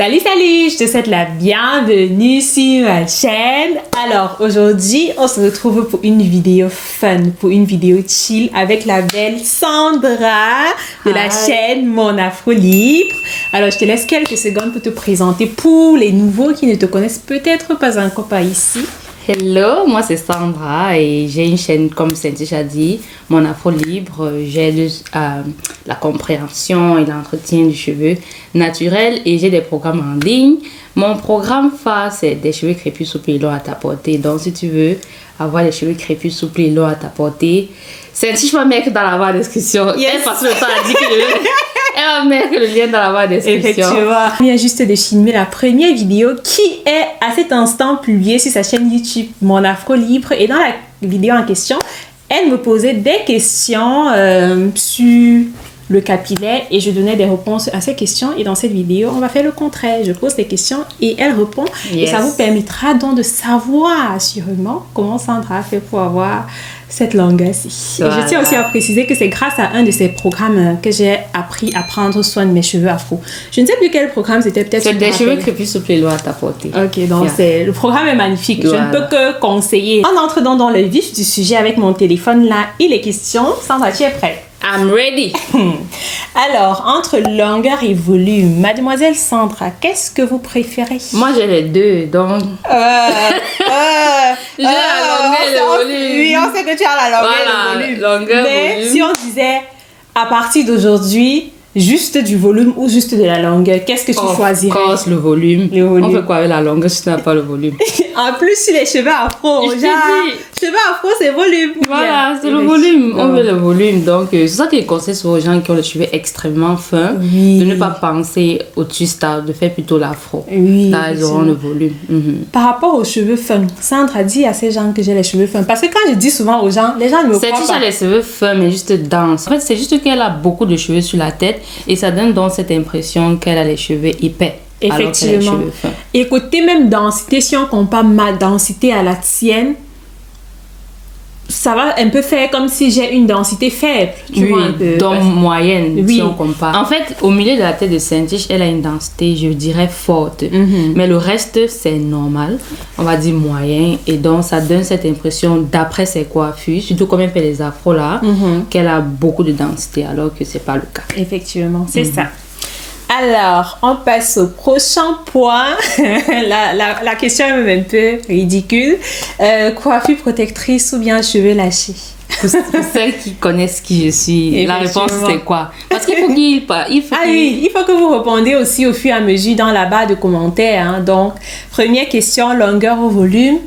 Salut, salut, je te souhaite la bienvenue sur ma chaîne. Alors, aujourd'hui, on se retrouve pour une vidéo fun, pour une vidéo chill avec la belle Sandra de la chaîne Mon Afro Libre. Alors, je te laisse quelques secondes pour te présenter pour les nouveaux qui ne te connaissent peut-être pas encore par ici. Hello, moi c'est Sandra et j'ai une chaîne comme Saint-Tiche a dit, Mon Afro Libre. J'aide à la compréhension et l'entretien du cheveu naturel et j'ai des programmes en ligne. Mon programme phare c'est des cheveux crépus souples et longs à ta portée. Donc si tu veux avoir des cheveux crépus souples et longs à ta portée, Saint-Tiche va mettre dans la barre de description. Yes. Elle passe le temps à dire que elle va mettre le lien dans la barre de description. Effectivement. On vient juste de filmer la première vidéo qui est à cet instant publiée sur sa chaîne YouTube Mon Afro Libre. Et dans la vidéo en question, elle me posait des questions sur le capillaire et je donnais des réponses à ces questions. Et dans cette vidéo, on va faire le contraire. Je pose des questions et elle répond. Yes. Et ça vous permettra donc de savoir assurément comment Sandra a fait pour avoir cette longueur-ci. Voilà. Et je tiens aussi à préciser que c'est grâce à un de ces programmes que j'ai appris à prendre soin de mes cheveux afro. Je ne sais plus quel programme c'était, peut-être. C'est des cheveux crépus souples et longs à ta portée. Ok, donc le programme est magnifique. Voilà. Je ne peux que conseiller. On entre donc dans le vif du sujet avec mon téléphone là et les questions. Sandra, tu es prête? I'm ready. Alors, entre longueur et volume, mademoiselle Sandra, qu'est-ce que vous préférez? Moi j'ai les deux, donc j'ai la longueur et le volume. Oui, on sait que tu as la longueur Voilà, et le volume. longueur, Mais volume. si on disait, à partir d'aujourd'hui, juste du volume ou juste de la longueur, qu'est-ce que tu choisirais? Of course, le volume. Le volume. On fait quoi avec la longueur si tu n'as pas le volume? En plus, sur les cheveux afro, Je t'ai genre, dit. cheveux afro, c'est volume. Voilà, c'est le volume. On veut le volume. Donc, c'est ça que je conseille aux gens qui ont les cheveux extrêmement fins, Oui. de ne pas penser au twist out, de faire plutôt l'afro. Oui, Là, ils auront le volume. Mhm. Par rapport aux cheveux fins, Sandra dit à ces gens que j'ai les cheveux fins. Parce que quand je dis souvent aux gens, les gens ne me C'est croient juste pas. les cheveux fins, mais juste dense. En fait, c'est juste qu'elle a beaucoup de cheveux sur la tête et ça donne donc cette impression qu'elle a les cheveux épais. Alors qu'elle a les Effectivement. cheveux fins. Et côté même densité, si on compare ma densité à la tienne, ça va un peu faire comme si j'ai une densité faible. Tu vois un peu. Oui, donc moyenne, Oui. si on compare. En fait, au milieu de la tête de Saint-Tiche, elle a une densité, je dirais, forte. Mais le reste, c'est normal. On va dire moyen. Et donc, ça donne cette impression, d'après ses coiffures, surtout comme elle fait les afros là, qu'elle a beaucoup de densité, alors que c'est pas le cas. Effectivement, c'est ça. Alors, on passe au prochain point. la question est même un peu ridicule. Coiffure protectrice ou bien cheveux lâchés? Pour celles qui connaissent qui je suis, la réponse c'est quoi? Parce qu'il faut qu'il Ah oui, il faut que vous répondiez aussi au fur et à mesure dans la barre de commentaires. Hein. Donc, première question, longueur ou volume?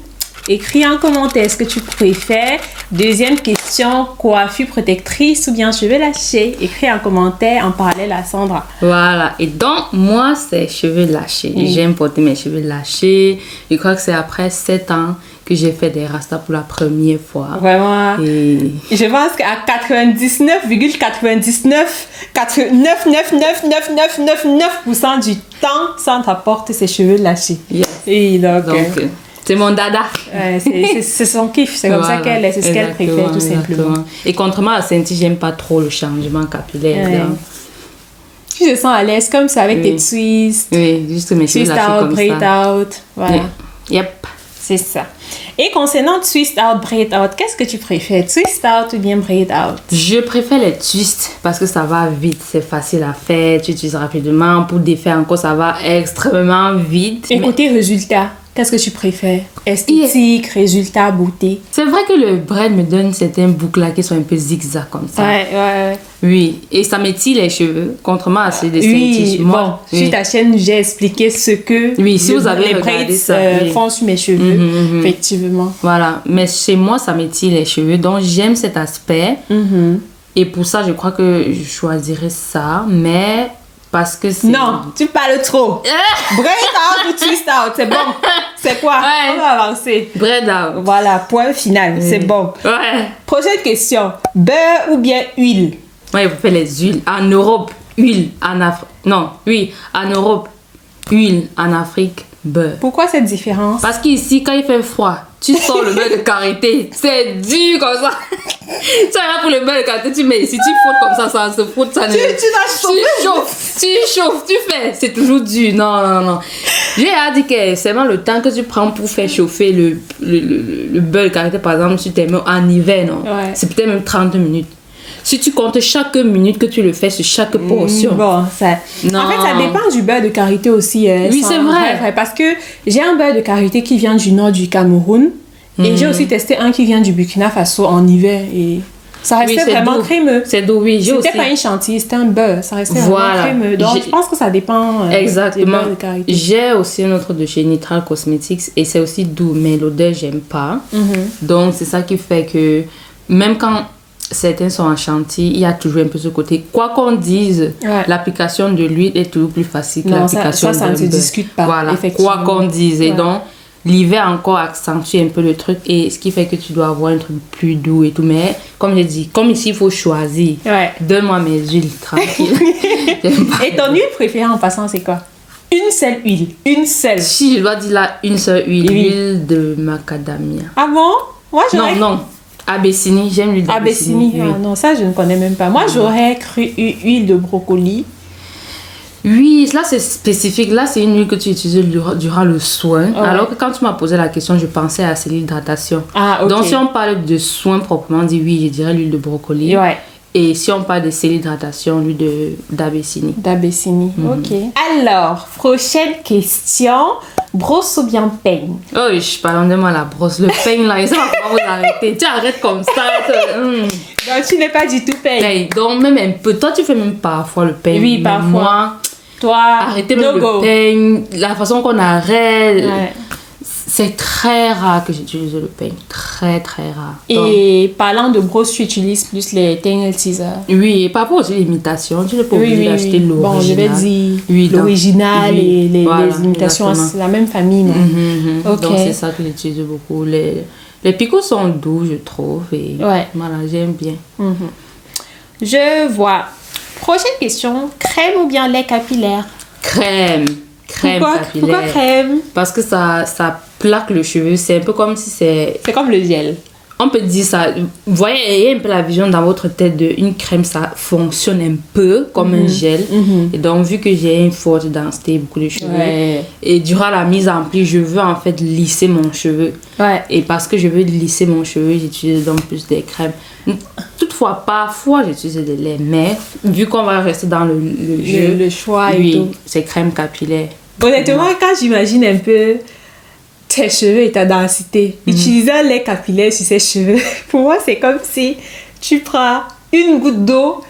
Écris en commentaire ce que tu préfères. Deuxième question, coiffure protectrice ou bien cheveux lâchés? Écris en commentaire en parallèle à Sandra. Voilà, et donc moi c'est cheveux lâchés. J'aime porter mes cheveux lâchés. Je crois que c'est après 7 ans que j'ai fait des rastas pour la première fois. Vraiment. Et Je pense qu'à 99,99999999% du temps, Sandra porte ses cheveux lâchés. yes. Et donc, Donc c'est mon dada. c'est son kiff, c'est comme ça Voilà, qu'elle est, c'est ce qu'elle préfère tout exactement, simplement. exactement. Et contrairement à Saint-Tiche, j'aime pas trop le changement capillaire. Ouais. Donc, Tu te sens à l'aise comme ça avec Oui. tes twists, oui, juste mes cheveux twist lâchés out, comme braid ça. out, voilà. Yep. C'est ça. Et concernant twist out, braid out, qu'est-ce que tu préfères? Twist out ou bien braid out? Je préfère les twists parce que ça va vite, c'est facile à faire, tu utilises rapidement. Pour défaire encore, ça va extrêmement vite. Et Mais côté résultat, qu'est-ce que tu préfères? Esthétique, résultat, beauté? c'est vrai que le braid me donne certains boucles qui sont un peu zigzag comme ça. Ouais. Oui, et ça m'étire les cheveux, contrairement à ceux de Oui, Saint-Tiche. bon, sur ta chaîne, j'ai expliqué ce que Oui, si vous avez les regardé braids ça, oui. font sur mes cheveux, effectivement. Voilà, mais chez moi, ça m'étire les cheveux, donc j'aime cet aspect. Et pour ça, je crois que je choisirais ça, mais parce que c'est... Non, tu parles trop. Braid out ou twist out, c'est bon. C'est quoi? Ouais. On va avancer. Braid out. Voilà, point final, c'est bon. Ouais. Prochaine question. Beurre ou bien huile? Ouais, vous faites les huiles. En Europe, huile. En Afrique... Non, oui, en Europe, huile. En Afrique, beurre. Pourquoi cette différence? Parce qu'ici, quand il fait froid, tu sors le beurre de karité. C'est dur comme ça. Tu as là pour le beurre de karité, tu mets ici, tu frottes comme ça se frotte, ça ne... Tu chauffes, tu fais. C'est toujours dur. Non. J'ai dit que c'est vraiment le temps que tu prends pour faire chauffer le beurre de karité, par exemple, si tu t'es en hiver, non? Ouais. C'est peut-être même 30 minutes. Si tu comptes chaque minute que tu le fais sur chaque portion. Bon, ça... Non. En fait, ça dépend du beurre de karité aussi. Oui, c'est vrai. Parce que j'ai un beurre de karité qui vient du nord du Cameroun. Et j'ai aussi testé un qui vient du Burkina Faso en hiver. Et ça restait vraiment crémeux. C'est doux, oui. C'était pas une chantilly, c'était un beurre. Ça restait vraiment crémeux. Donc, je pense que ça dépend exactement. du beurre de karité. J'ai aussi un autre de chez Nitral Cosmetics et c'est aussi doux, mais l'odeur, j'aime pas. Donc, c'est ça qui fait que même quand certains sont en chantilly, il y a toujours un peu ce côté. Quoi qu'on dise, l'application de l'huile est toujours plus facile que l'application de ça ne se discute pas. Voilà, quoi qu'on dise. Et donc, l'hiver encore accentue un peu le truc et ce qui fait que tu dois avoir un truc plus doux et tout. Mais comme je dis, comme ici, il faut choisir. Donne-moi mes huiles tranquilles. Et ton huile préférée en passant, c'est quoi? Une seule huile. Une seule. Si je dois dire là, une seule huile. L'huile de macadamia. Ah bon? Moi, non. Abyssinie, j'aime l'huile d'Abyssinie. Oui. Ah, non, ça je ne connais même pas. Moi, j'aurais cru huile de brocoli. Oui, là c'est spécifique. Là, c'est une huile que tu utilises durant le soin. Alors que quand tu m'as posé la question, je pensais à l'hydratation. Ah, ok. Donc, si on parle de soins proprement dit, oui, je dirais l'huile de brocoli. Ouais. Et si on parle de l'hydratation, l'huile d'Abyssinie. D'Abyssinie, ok. Alors, prochaine question. Brosse ou bien peigne? Oh, pardonnez-moi la brosse. Le peigne là, il sait pas comment vous arrêter. Tu arrêtes comme ça. Donc, tu n'es pas du tout peigne. Donc, même un peu. Toi, tu fais même parfois le peigne. Oui, parfois. Moi, toi, arrêtez même le peigne. La façon qu'on arrête. Ouais. C'est très rare que j'utilise le peigne. Très, très rare. Et parlant de brosse, tu utilises plus les Tangle Teaser. Oui, et pas pour aussi l'imitation. Tu n'es pas obligé d'acheter l'original. Bon, je vais dire l'original et les imitations, c'est la même famille. Non? Donc, c'est ça que j'utilise beaucoup. Les picots sont doux, je trouve. Et voilà, j'aime bien. Je vois. Prochaine question. Crème ou bien lait capillaire? Crème capillaire. Pourquoi crème? Parce que ça plaque le cheveu. C'est un peu comme si c'est... C'est comme le gel. On peut dire ça. Vous voyez, il y a un peu la vision dans votre tête d'une crème, ça fonctionne un peu comme un gel. Et donc, vu que j'ai une forte densité, beaucoup de cheveux, et durant la mise en pli, je veux en fait lisser mon cheveu. Et parce que je veux lisser mon cheveu, j'utilise donc plus des crèmes. Toutefois, parfois, j'utilise des laits, mais vu qu'on va rester dans le jeu, le choix et tout. c'est crème capillaire. Honnêtement, quand j'imagine un peu tes cheveux et ta densité, utiliser un lait capillaire sur ses cheveux, pour moi, c'est comme si tu prends une goutte d'eau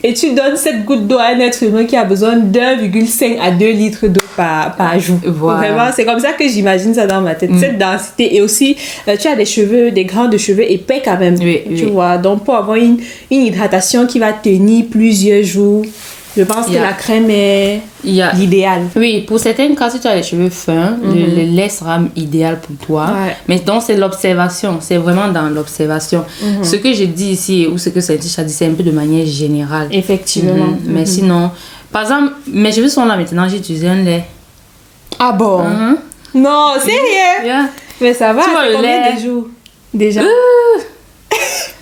et tu donnes cette goutte d'eau à un être humain qui a besoin d'1,5 à 2 litres d'eau par jour. Vraiment, c'est comme ça que j'imagine ça dans ma tête. Cette densité. Et aussi, tu as des cheveux, des grains de cheveux épais quand même. Tu vois. Donc, pour avoir une hydratation qui va tenir plusieurs jours, je pense que la crème est l'idéal. Oui, pour certains cas, si tu as les cheveux fins, le lait sera idéal pour toi. Mais donc, c'est l'observation. C'est vraiment dans l'observation. Ce que je dis ici, ou ce que Saint-Tiche a dit, c'est un peu de manière générale. Effectivement. Mais sinon, par exemple, mes cheveux sont là maintenant, j'ai utilisé un lait. Ah bon? Non, sérieux? Mais ça va, c'est combien de jours déjà?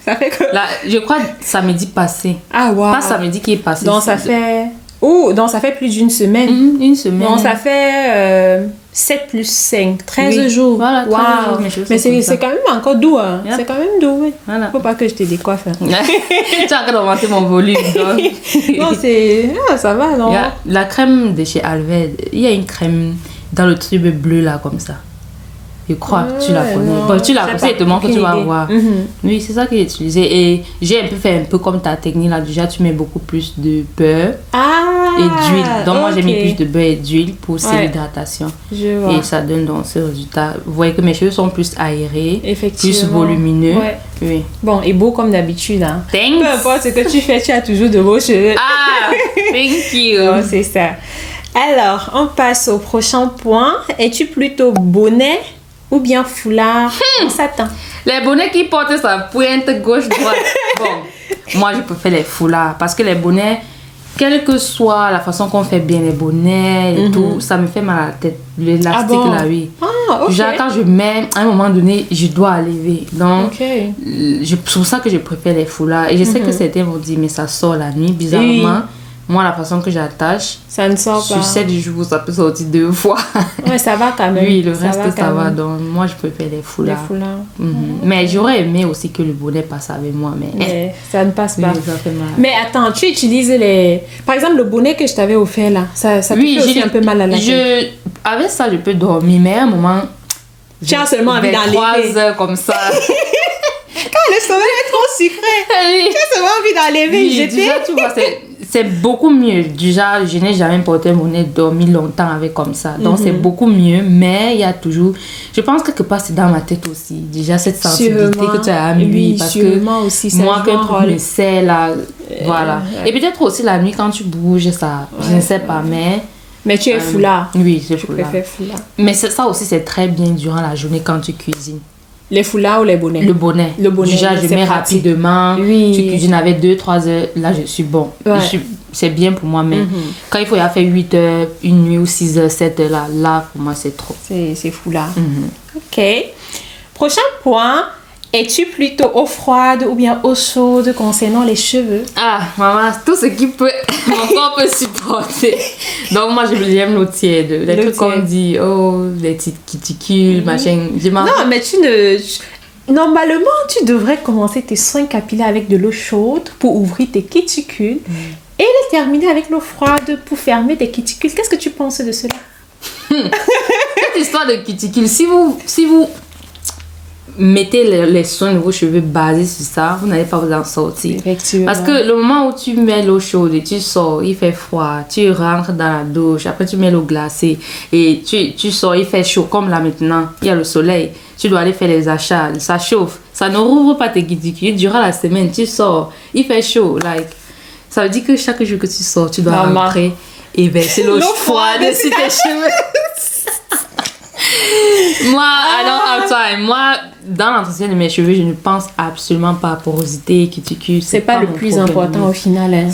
Ça fait que... Là, je crois samedi passé. Ah, wow. Pas samedi qui est passé. Donc, ça fait... Oh, donc ça fait plus d'une semaine. Une semaine. Donc, ça fait 7 plus 5, 13 jours. Voilà, 13 jours. Mais c'est quand même encore doux. Hein. C'est quand même doux, oui. Voilà. Faut pas que je te décoiffe. Hein. Tu as encore augmenté mon volume. Non, c'est... Ah, ça va, non? La crème de chez Alved, il y a une crème dans le tube bleu, là, comme ça. Je crois, tu la connais. Bon, tu la connais, te montre, tu vas voir. Oui, c'est ça que j'ai utilisé. Et j'ai un peu fait un peu comme ta technique là. Déjà, tu mets beaucoup plus de beurre et d'huile. Donc, moi, j'ai mis plus de beurre et d'huile pour l'hydratation. Je vois. Et ça donne donc ce résultat. Vous voyez que mes cheveux sont plus aérés, effectivement, plus volumineux. Oui. Bon, et beau comme d'habitude. Hein. Thanks. Peu importe ce que tu fais, tu as toujours de beaux cheveux. Ah, thank you. Non, c'est ça. Alors, on passe au prochain point. Es-tu plutôt bonnet ou bien foulard en satin? Les bonnets qui portent sa pointe gauche-droite. Bon, moi je préfère les foulards parce que les bonnets, quelle que soit la façon qu'on fait bien les bonnets et tout, ça me fait mal à la tête. L'élastique là, oui. Ah, ok. Genre, quand je mets, à un moment donné, je dois lever. Donc, Ok. c'est pour ça que je préfère les foulards. Et je sais que certains vont dire, mais ça sort la nuit. Bizarrement, moi, la façon que j'attache, Ça ne sort sur pas. 7 jours, ça peut sortir 2 fois. Ouais, ça va quand même. Oui, le reste, ça quand va. même. Donc, moi, je préfère les Les foulards. foulards. Mais j'aurais aimé aussi que le bonnet passe avec moi. Mais, Mais ça ne passe oui, pas. ça fait mal. Mais attends, tu utilises les... Par exemple, le bonnet que je t'avais offert là, ça te fait aussi un peu mal à la tête. Avec ça, je peux dormir, mais à un moment... Tu as seulement envie vers d'enlever. 3 heures comme ça. Quand le sommeil est trop sucré, tu as seulement envie d'enlever et Oui, jeter. déjà, tu vois, c'est beaucoup mieux. Déjà, je n'ai jamais porté un bonnet dormi longtemps avec comme ça. Donc, c'est beaucoup mieux. Mais il y a toujours... Je pense quelque part, c'est dans ma tête aussi. Déjà, cette sensibilité Sûrement. que tu as à nuit. Oui, parce sûrement que aussi, ça moi, joue un quand rôle. je me sais là... Voilà. Et peut-être aussi la nuit, quand tu bouges, ça... Je ne sais pas, mais... Mais tu es foulard. Oui, c'est Je foulard. préfère foulard. Mais ça aussi, c'est très bien durant la journée quand tu cuisines. Les foulards ou les bonnets? Le bonnet. Le bonnet, Déjà, je c'est mets pratique. rapidement. Oui. Tu cuisines avec 2-3 heures. Là, je suis bon. Ouais. C'est bien pour moi. Mais quand il faut y faire 8 heures, une nuit ou 6 heures, 7 heures, là pour moi, c'est trop. C'est foulard. Ok. Prochain point. Es-tu plutôt eau froide ou bien eau chaude concernant les cheveux? Ah, maman, tout ce qui peut, mon corps peut supporter. Donc, moi, j'aime l'eau tiède. Les L'eau trucs qu'on tiède. dit, oh, les petites cuticules, machin. Non, mais tu ne... Normalement, tu devrais commencer tes soins capillaires avec de l'eau chaude pour ouvrir tes cuticules et les terminer avec l'eau froide pour fermer tes cuticules. Qu'est-ce que tu penses de cela? Cette histoire de cuticules, si vous mettez les soins de vos cheveux basés sur ça, vous n'allez pas vous en sortir. Effectivement. Parce que le moment où tu mets l'eau chaude et tu sors, il fait froid, tu rentres dans la douche, après tu mets l'eau glacée et tu sors, il fait chaud. Comme là maintenant, il y a le soleil, tu dois aller faire les achats, ça chauffe, ça ne rouvre pas tes cuticules. Durant la semaine, tu sors, il fait chaud. Ça veut dire que chaque jour que tu sors, tu dois Maman. rentrer et verser l'eau froide sur tes cheveux. Moi, I don't have time. Moi, dans l'entretien de mes cheveux, je ne pense absolument pas à porosité, cuticule. C'est pas le mon plus problème. important au final. Hein.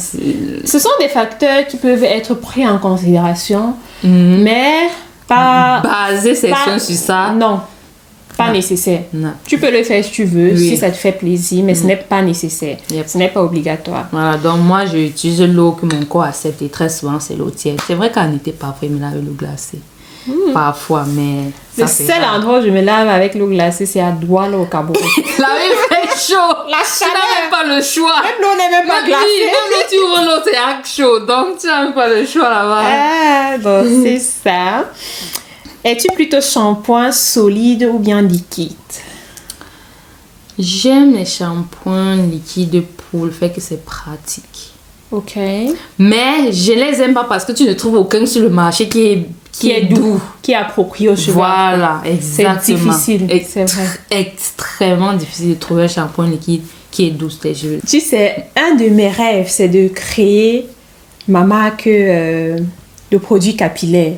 Ce sont des facteurs qui peuvent être pris en considération, mais pas... Baser ses pas- soins sur ça. Non, pas Non. nécessaire. Non. Tu peux le faire si tu veux, Oui. si ça te fait plaisir, mais ce n'est pas nécessaire. Yep. Ce n'est pas obligatoire. Voilà, donc moi, j'utilise l'eau que mon corps accepte et très souvent, c'est l'eau tiède. C'est vrai qu'en été, parfois, il me lave l'eau glacée. Parfois, mais... Le ça, c'est seul rare. endroit où je me lave avec l'eau glacée, c'est à Douala au Cameroun. La même fait chaud. La Tu n'as chaleur. même pas le choix. Même l'eau n'est même pas Oui, glacée. même l'eau, tu ouvres l'eau, c'est arc chaud. Donc, tu n'as même pas le choix là-bas. Ah, donc c'est ça. Es-tu plutôt shampoing solide ou bien liquide? J'aime les shampoings liquides pour le fait que c'est pratique. Ok. Mais je les aime pas parce que tu ne trouves aucun sur le marché qui est doux. Qui est approprié aux cheveux. Voilà, exactement. C'est difficile, c'est vrai. Extrêmement difficile de trouver un shampoing liquide qui est doux sur tes cheveux. Tu sais, un de mes rêves, c'est de créer ma marque de produits capillaires.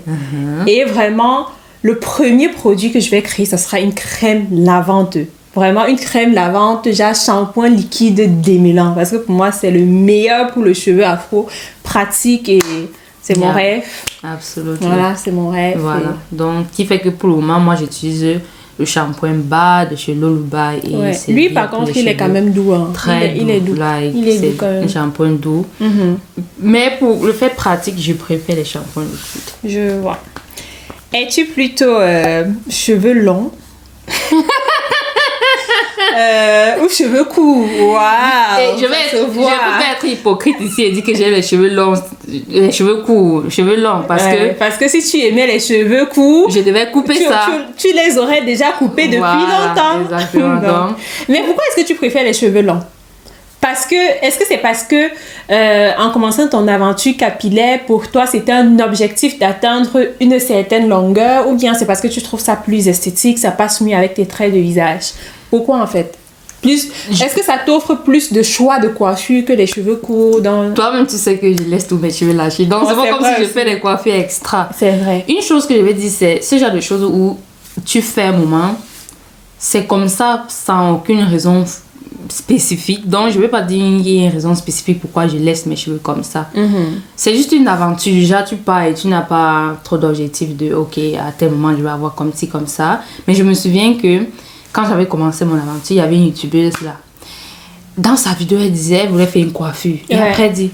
Et vraiment, le premier produit que je vais créer, ce sera une crème lavante. Vraiment une crème lavante, genre shampoing liquide démêlant. Parce que pour moi, c'est le meilleur pour le cheveu afro. Pratique et c'est mon Yeah. rêve. Absolument. Voilà, c'est mon rêve. Voilà. Donc, qui fait que pour le moment, moi, j'utilise le shampoing bas de chez Loluba. Et Ouais. c'est Lui, bien par pour contre, les il est quand cheveux. même doux. Hein. Très il est doux. Like, Il est c'est doux quand même. un shampoing doux. Mais pour le fait pratique, je préfère les shampoings liquides. Je vois. Es-tu plutôt cheveux longs ou cheveux courts? Waouh! Et je peux pas être hypocrite ici et dire que j'ai les cheveux longs, les cheveux courts, les cheveux longs, Parce que si tu aimais les cheveux courts, je devais couper ça. Tu les aurais déjà coupés depuis Voilà, longtemps. exactement. Non. Donc. Mais pourquoi est-ce que tu préfères les cheveux longs? Est-ce que c'est parce que en commençant ton aventure capillaire, pour toi, c'était un objectif d'atteindre une certaine longueur, ou bien c'est parce que tu trouves ça plus esthétique, ça passe mieux avec tes traits de visage? Pourquoi en fait? Est-ce que ça t'offre plus de choix de coiffure que les cheveux courts dans... Toi-même, tu sais que je laisse tous mes cheveux lâchés. Donc, c'est pas comme si je fais des coiffures extra. C'est vrai. Une chose que je vais dire, c'est ce genre de choses où tu fais un moment, c'est comme ça, sans aucune raison spécifique. Donc, je ne vais pas dire qu'il y a une raison spécifique pourquoi je laisse mes cheveux comme ça. C'est juste une aventure. Déjà, tu pars et tu n'as pas trop d'objectifs de, OK, à tel moment, je vais avoir comme ci, comme ça. Mais je me souviens que quand j'avais commencé mon aventure, il y avait une youtubeuse là. Dans sa vidéo, elle disait, elle voulait faire une coiffure. Et après, elle dit,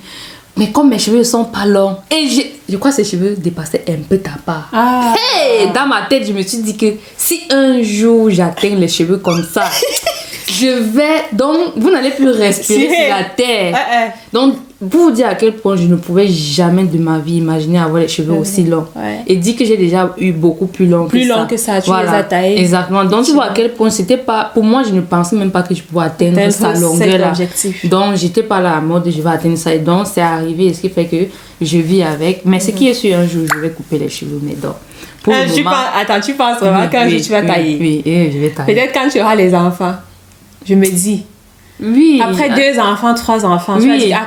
mais comme mes cheveux ne sont pas longs. Et je crois que ses cheveux dépassaient un peu ta part. Hey, dans ma tête, je me suis dit que si un jour j'atteins les cheveux comme ça, je vais... Donc, vous n'allez plus respirer sur la terre. Donc, pour vous dire à quel point je ne pouvais jamais de ma vie imaginer avoir les cheveux aussi longs. Et dire que j'ai déjà eu beaucoup plus long que ça. Plus long que ça, tu les as taillés. Exactement. Donc, tu vois à quel point c'était pas... Pour moi, je ne pensais même pas que je pouvais atteindre sa longueur là. Donc, j'étais pas là à mode, je vais atteindre ça. Et donc, c'est arrivé, ce qui fait que je vis avec. Mais ce qui est sûr, un jour, je vais couper les cheveux, mes dents. Pour le moment... Attends, tu penses vraiment qu'un jour tu vas tailler? Oui, je vais tailler. Peut-être quand tu auras les enfants. Je me dis. Oui. Après 2 enfants, 3 enfants, tu vas dire,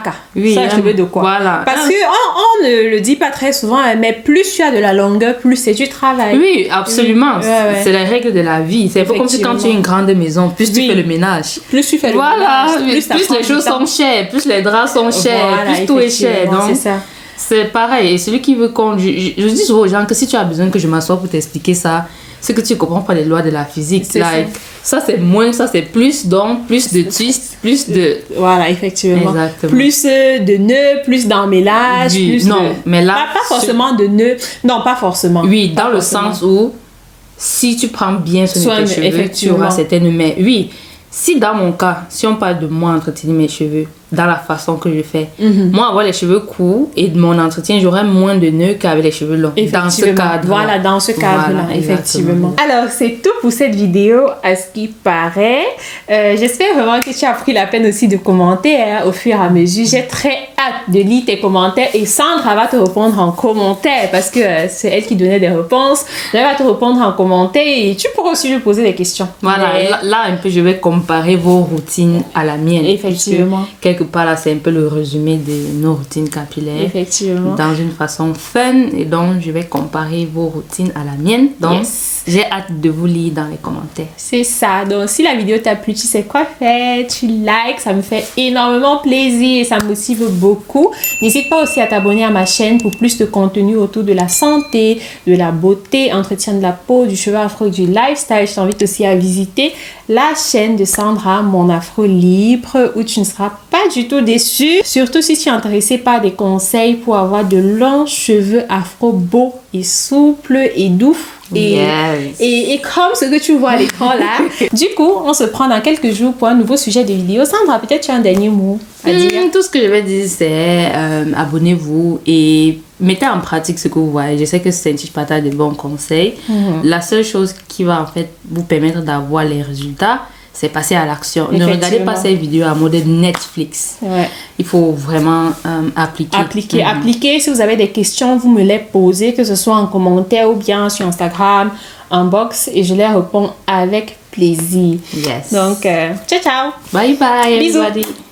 ça, je veux de quoi? Voilà. Parce qu'on ne le dit pas très souvent, mais plus tu as de la longueur, plus c'est du travail. Oui, absolument. C'est la règle de la vie. C'est un peu comme si quand tu as une grande maison, plus tu fais le ménage. Plus tu fais le ménage. Plus les choses sont chères, plus les draps sont chers, plus tout est cher. Donc, c'est ça. C'est pareil. Et celui qui veut je dis souvent aux gens que si tu as besoin que je m'assoie pour t'expliquer ça, c'est que tu ne comprends pas les lois de la physique. Ça c'est moins, ça c'est plus, donc plus de twist, plus de... Voilà, effectivement. Exactement. Plus de nœuds, plus d'emmêlage, plus mais là... Pas forcément de nœuds. Non, pas forcément. Oui, dans le sens où, si tu prends bien soin de tes cheveux, tu auras certaines... Mais oui, si dans mon cas, si on parle de moi entretenir mes cheveux, dans la façon que je fais, moi avoir les cheveux courts et de mon entretien, j'aurais moins de nœuds qu'avec les cheveux longs. Dans ce cadre. Voilà, dans ce cadre-là, effectivement. Alors, c'est tout pour cette vidéo, à ce qui paraît. J'espère vraiment que tu as pris la peine aussi de commenter au fur et à mesure. J'ai très hâte de lire tes commentaires et Sandra va te répondre en commentaire parce que c'est elle qui donnait des réponses. Elle va te répondre en commentaire et tu pourras aussi lui poser des questions. Voilà, là un peu, je vais comparer vos routines à la mienne. Effectivement. Quelque part là, c'est un peu le résumé de nos routines capillaires. Effectivement. Dans une façon fun. Et donc, je vais comparer vos routines à la mienne. Donc, j'ai hâte de vous lire dans les commentaires. C'est ça. Donc, si la vidéo t'a plu, tu sais quoi faire. Tu likes. Ça me fait énormément plaisir et ça me motive beaucoup. N'hésite pas aussi à t'abonner à ma chaîne pour plus de contenu autour de la santé, de la beauté, entretien de la peau, du cheveu afro et du lifestyle. Je t'invite aussi à visiter la chaîne de Sandra, Mon Afro Libre, où tu ne seras pas du tout déçu. Surtout si tu es intéressé par des conseils pour avoir de longs cheveux afro beaux et souples et doux. Et comme ce que tu vois à l'écran là. Du coup, on se prend dans quelques jours pour un nouveau sujet de vidéo. Sandra, peut-être tu as un dernier mot à dire? Tout ce que je vais dire, c'est abonnez-vous et mettez en pratique ce que vous voyez. Je sais que c'est un petit partage de bons conseils. La seule chose qui va en fait vous permettre d'avoir les résultats, c'est passer à l'action. Ne regardez pas ces vidéos à mode Netflix. Il faut vraiment appliquer. Appliquer. Si vous avez des questions, vous me les posez, que ce soit en commentaire ou bien sur Instagram, en box, et je les réponds avec plaisir. Donc, ciao, ciao. Bye bye, bisous. everybody.